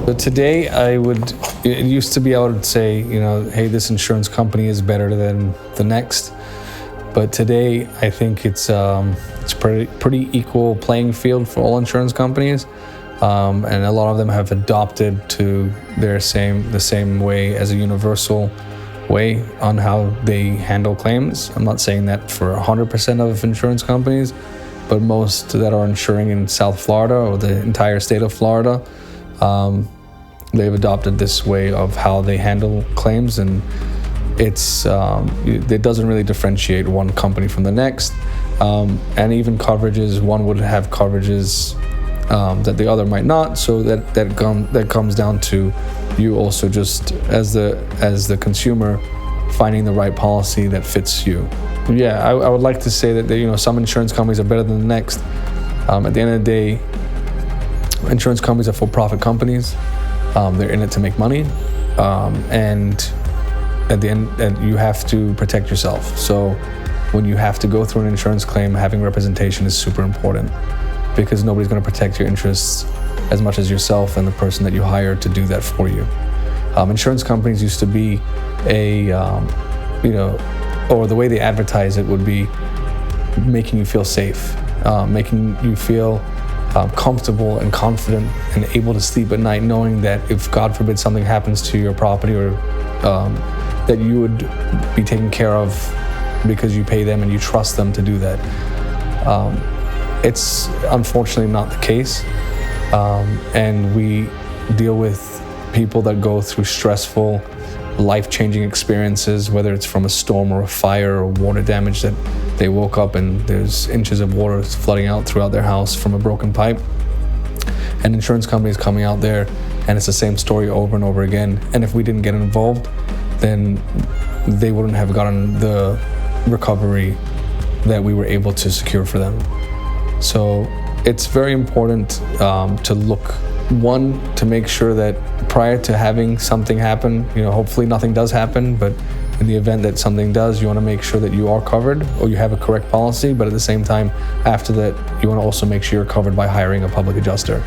But today, it used to be I would say, hey, this insurance company is better than the next. But today, I think it's pretty equal playing field for all insurance companies. And a lot of them have adopted to the same way as a universal way on how they handle claims. I'm not saying that for 100% of insurance companies, but most that are insuring in South Florida or the entire state of Florida, they've adopted this way of how they handle claims, and it doesn't really differentiate one company from the next. And even coverages, one would have coverages that the other might not. So that comes down to you also just as the consumer finding the right policy that fits you. Yeah, I would like to say that some insurance companies are better than the next. At the end of the day, insurance companies are for-profit companies. They're in it to make money, and at the end, you have to protect yourself. So when you have to go through an insurance claim, having representation is super important, because nobody's going to protect your interests as much as yourself and the person that you hired to do that for you. Insurance companies used to be or the way they advertise it would be making you feel safe, making you feel comfortable and confident and able to sleep at night knowing that if God forbid something happens to your property or that you would be taken care of because you pay them and you trust them to do that. It's unfortunately not the case, and we deal with people that go through stressful, life-changing experiences, whether it's from a storm or a fire or water damage, that they woke up and there's inches of water flooding out throughout their house from a broken pipe. And insurance companies coming out there, and it's the same story over and over again. And if we didn't get involved, then they wouldn't have gotten the recovery that we were able to secure for them. So it's very important to look, one, to make sure that prior to having something happen, hopefully nothing does happen, but in the event that something does, you want to make sure that you are covered or you have a correct policy. But at the same time, after that, you want to also make sure you're covered by hiring a public adjuster.